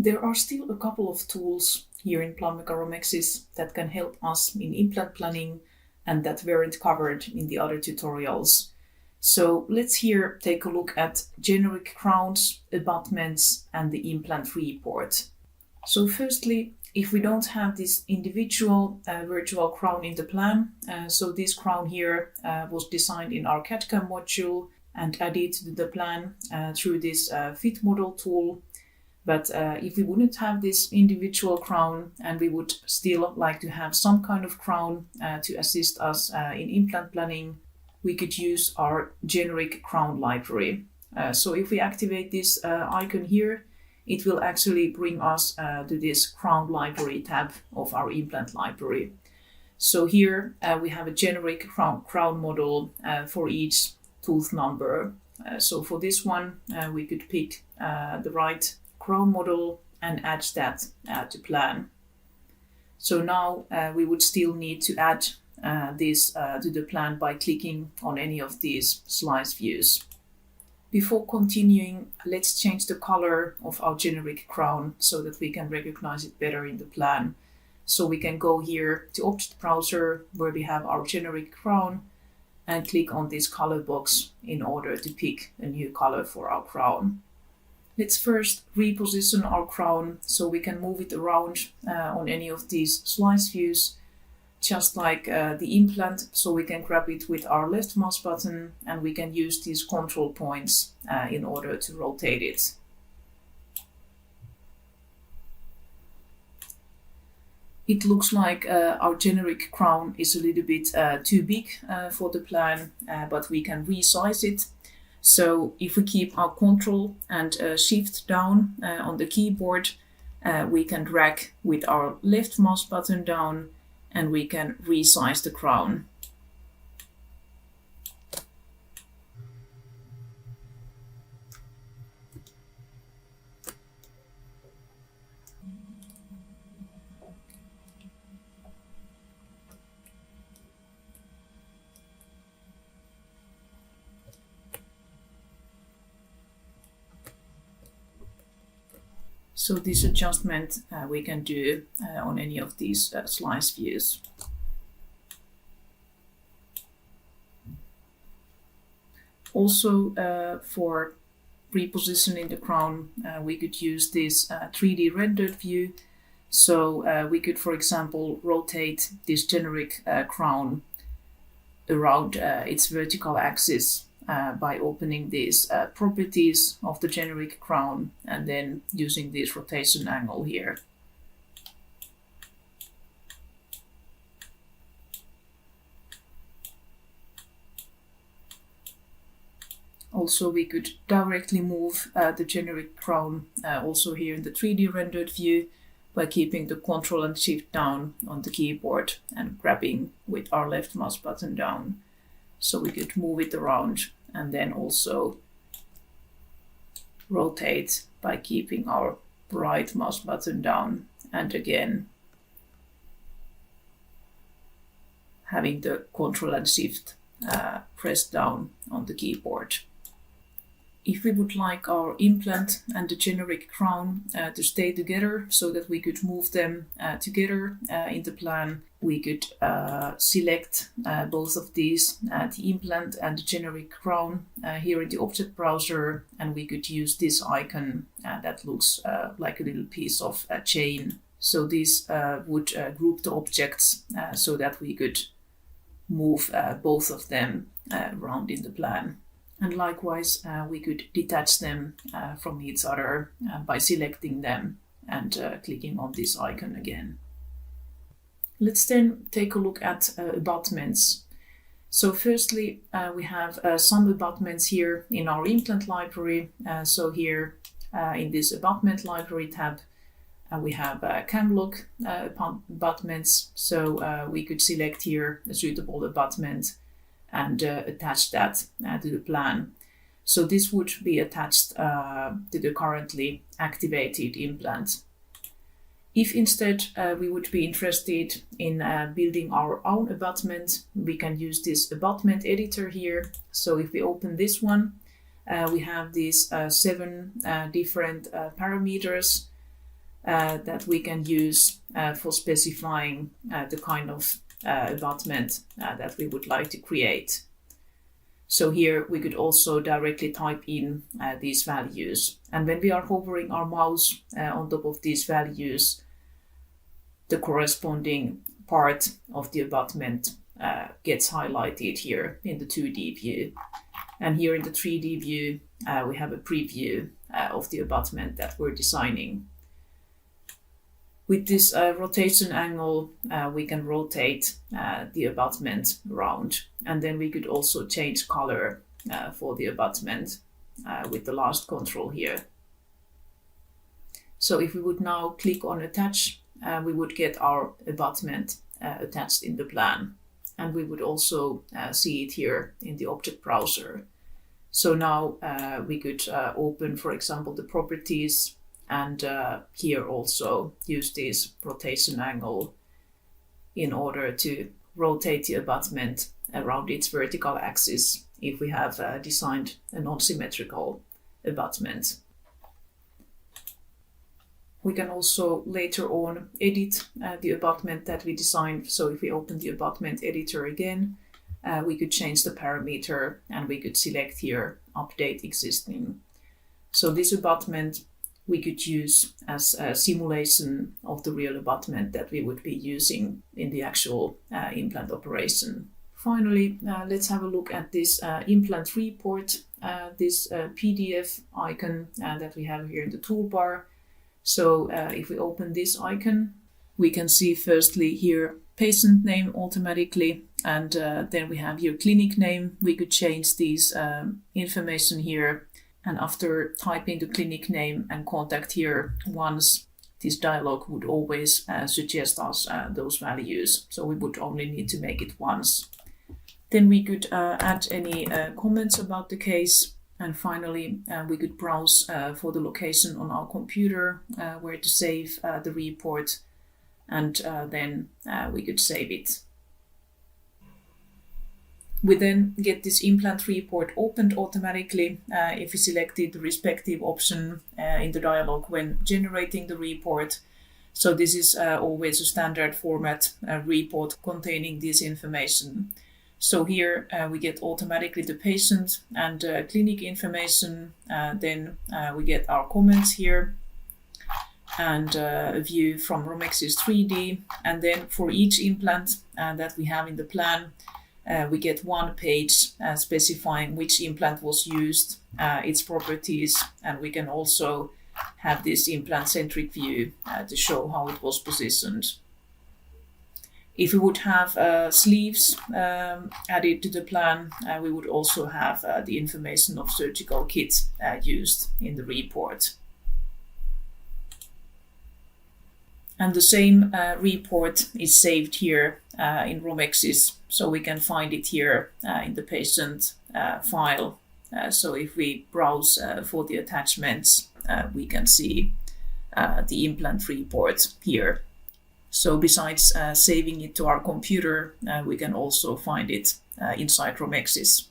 There are still a couple of tools here in Planmeca Romexis that can help us in implant planning and that weren't covered in the other tutorials. So let's here take a look at generic crowns, abutments, and the implant report. So firstly, if we don't have this individual virtual crown in the plan, so this crown here was designed in our CAD/CAM module and added to the plan through this fit model tool. But if we wouldn't have this individual crown and we would still like to have some kind of crown to assist us in implant planning, we could use our generic crown library. So if we activate this icon here, it will actually bring us to this crown library tab of our implant library. So here we have a generic crown model for each tooth number. So for this one, we could pick the right crown model and add that to plan. So now we would still need to add this to the plan by clicking on any of these slice views. Before continuing, let's change the color of our generic crown so that we can recognize it better in the plan. So we can go here to Object Browser where we have our generic crown and click on this color box in order to pick a new color for our crown. Let's first reposition our crown so we can move it around on any of these slice views, just like the implant, so we can grab it with our left mouse button and we can use these control points in order to rotate it. It looks like our generic crown is a little bit too big for the plan, but we can resize it. So if we keep our Control and Shift down on the keyboard, we can drag with our left mouse button down and we can resize the crown. So this adjustment we can do on any of these slice views. Also for repositioning the crown, we could use this 3D rendered view. So we could, for example, rotate this generic crown around its vertical axis by opening these properties of the generic crown and then using this rotation angle here. Also, we could directly move the generic crown also here in the 3D rendered view by keeping the Control and Shift down on the keyboard and grabbing with our left mouse button down. So we could move it around and then also rotate by keeping our right mouse button down and again having the Control and Shift pressed down on the keyboard. If we would like our implant and the generic crown to stay together so that we could move them together in the plan, we could select both of these, the implant and the generic crown here in the object browser, and we could use this icon that looks like a little piece of a chain. So this would group the objects so that we could move both of them around in the plan. And likewise, we could detach them from each other by selecting them and clicking on this icon again. Let's then take a look at abutments. So firstly, we have some abutments here in our implant library. So here in this abutment library tab, we have CAMLog abutments. So we could select here a suitable abutment and attach that to the plan. So this would be attached to the currently activated implant. If instead we would be interested in building our own abutment, we can use this abutment editor here. So if we open this one, we have these 7 different parameters that we can use for specifying the kind of abutment that we would like to create. So here we could also directly type in these values. And when we are hovering our mouse on top of these values, the corresponding part of the abutment gets highlighted here in the 2D view. And here in the 3D view, we have a preview of the abutment that we're designing. With this rotation angle, we can rotate the abutment around, and then we could also change color for the abutment with the last control here. So if we would now click on attach, we would get our abutment attached in the plan, and we would also see it here in the object browser. So now we could open, for example, the properties, and here also use this rotation angle in order to rotate the abutment around its vertical axis if we have designed a non-symmetrical abutment. We can also later on edit the abutment that we designed. So if we open the abutment editor again, we could change the parameter and we could select here update existing. So this abutment we could use as a simulation of the real abutment that we would be using in the actual implant operation. Finally, let's have a look at this implant report, this PDF icon that we have here in the toolbar. So if we open this icon, we can see firstly here patient name automatically, and then we have here clinic name. We could change these information here. And after typing the clinic name and contact here once, this dialog would always suggest us those values. So we would only need to make it once. Then we could add any comments about the case. And finally, we could browse for the location on our computer where to save the report. And then we could save it. We then get this implant report opened automatically if we selected the respective option in the dialog when generating the report. So this is always a standard format report containing this information. So here we get automatically the patient and clinic information. Then we get our comments here and a view from Romexis 3D. And then for each implant that we have in the plan, we get one page specifying which implant was used, its properties, and we can also have this implant-centric view to show how it was positioned. If we would have sleeves added to the plan, we would also have the information of surgical kits used in the report. And the same report is saved here in Romexis, so we can find it here in the patient file. So if we browse for the attachments, we can see the implant report here. So besides saving it to our computer, we can also find it inside Romexis.